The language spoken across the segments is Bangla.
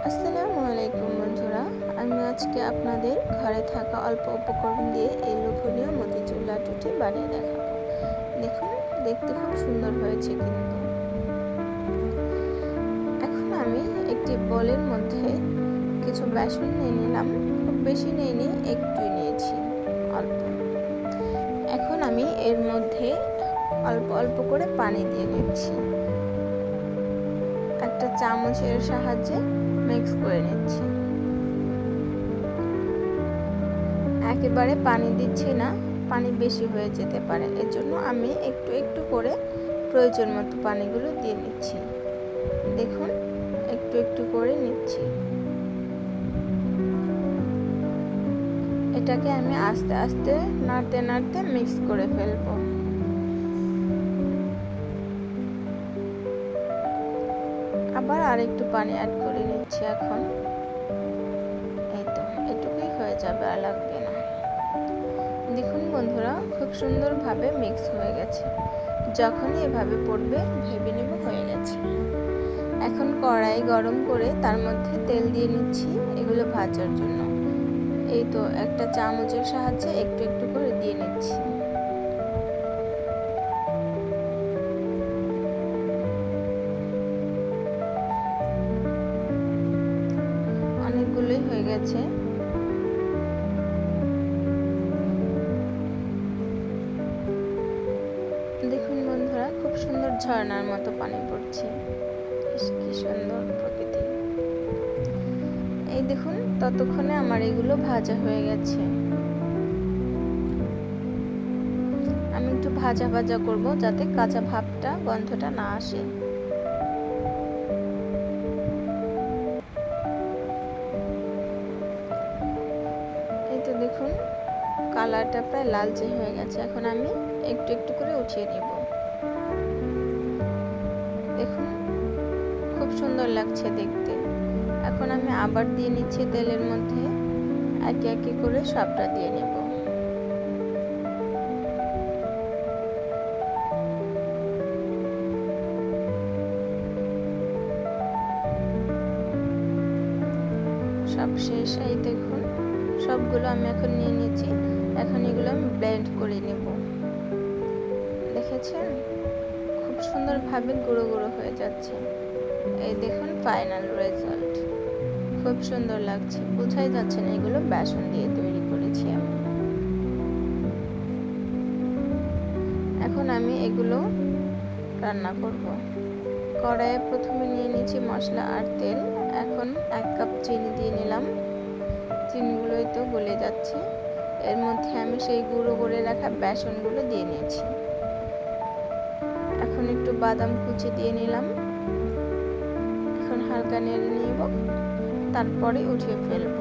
আসসালামু আলাইকুম বন্ধুরা, আমি আজকে আপনাদের ঘরে থাকা অল্প উপকরণ দিয়ে এই লোভনীয় মতিচুর লাড্ডুটি বানিয়ে দেখাবো। দেখুন, দেখতে খুব সুন্দর হয়েছে কিন্তু। এখন আমি একটি বোলের মধ্যে কিছু বেসন নিয়ে নিলাম। খুব বেশি নিইনি, একটুই নিয়েছি, অল্প। এখন আমি এর মধ্যে অল্প অল্প করে পানি দিয়ে নিচ্ছি। একটা চামচের সাহায্যে মিক্স করে নিচ্ছি। একেবারে পানি দিচ্ছি না, পানি বেশি হয়ে যেতে পারে, এজন্য আমি একটু একটু করে প্রয়োজন মতো পানিগুলো দিয়ে নিচ্ছি। দেখুন, একটু একটু করে নিচ্ছি। এটাকে আমি আস্তে আস্তে নাড়তে নাড়তে মিক্স করে ফেলবো। আবার আরেকটু পানি অ্যাড করে নিচ্ছি। এখন এই তো, এটুকুই হয়ে যাবে, আর লাগবে না। দেখুন বন্ধুরা, খুব সুন্দরভাবে মিক্স হয়ে গেছে। যখনই এভাবে পড়বে ভেবে নেব হয়ে গেছে। এখন কড়াই গরম করে তার মধ্যে তেল দিয়ে নিচ্ছি এগুলো ভাজার জন্য। এই তো, একটা চামচের সাহায্যে একটু একটু করে দিয়ে নিচ্ছি। অনেকগুলোই হয়ে গেছে। দেখুন বন্ধুরা, খুব সুন্দর ঝর্ণার মতো পানি পড়ছে। কি সুন্দর প্রকৃতি। এই দেখুন, ততক্ষণে আমার এগুলো ভাজা হয়ে গেছে। আমি একটু ভাজা ভাজা করব, যাতে কাঁচা ভাবটা, গন্ধটা না আসে। এই তো দেখুন, কালারটা প্রায় লালচে হয়ে গেছে। এখন আমি একটু একটু করে উঠিয়ে নেব। দেখুন, খুব সুন্দর লাগছে দেখতে। এখন আমি আবার দিয়ে নিচ্ছি তেলের মধ্যে, একে একে করে সবটা দিয়ে নেব। সব শেষ। এই দেখুন, সবগুলো আমি এখন নিয়ে নিয়েছি। এখন এগুলো আমি ব্লেন্ড করে নেব। দেখেছেন, খুব সুন্দরভাবে গুঁড়ো গুঁড়ো হয়ে যাচ্ছে। এই দেখুন ফাইনাল রেজাল্ট। খুব সুন্দর লাগছে, বোঝাই যাচ্ছে না এগুলো বেসন দিয়ে তৈরি করেছি আমি। এখন আমি এগুলো রান্না করব। কড়াইয়ে প্রথমে নিয়ে নিয়েছি মশলা আর তেল। এখন 1 কাপ চিনি দিয়ে নিলাম। চিনিগুলোই তো গলে যাচ্ছে। এর মধ্যে আমি সেই গুঁড়ো করে রাখা বেসনগুলো দিয়ে নিয়েছি। এখন একটু বাদাম কুচি দিয়ে নিলাম। এখন হালকা নেড়ে নিব, তারপরে উঠিয়ে ফেলব।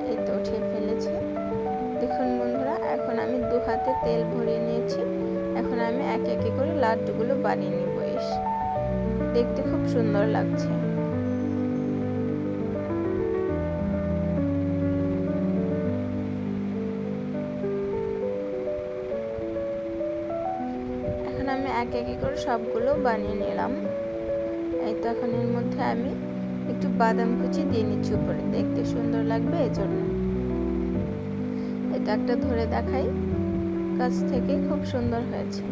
এই তো উঠিয়ে ফেলেছি। দেখুন বন্ধুরা, এখন আমি 2 হাতে তেল ভরিয়ে নিয়েছি। এখন আমি একে একে করে লাড্ডুগুলো বানিয়ে নিব। দেখতে খুব সুন্দর লাগছে। এখন আমি একে একে করে সবগুলো বানিয়ে নিলাম। এই তো, এখন এর মধ্যে আমি একটু বাদাম কুচি দিয়ে নিচ্ছি উপরে, দেখতে সুন্দর লাগবে এজন্য। এটা একটা ধরে দেখাই, কাছ থেকে খুব সুন্দর হয়েছে।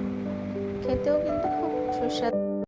খেতেও কিন্তু খুব সুস্বাদু।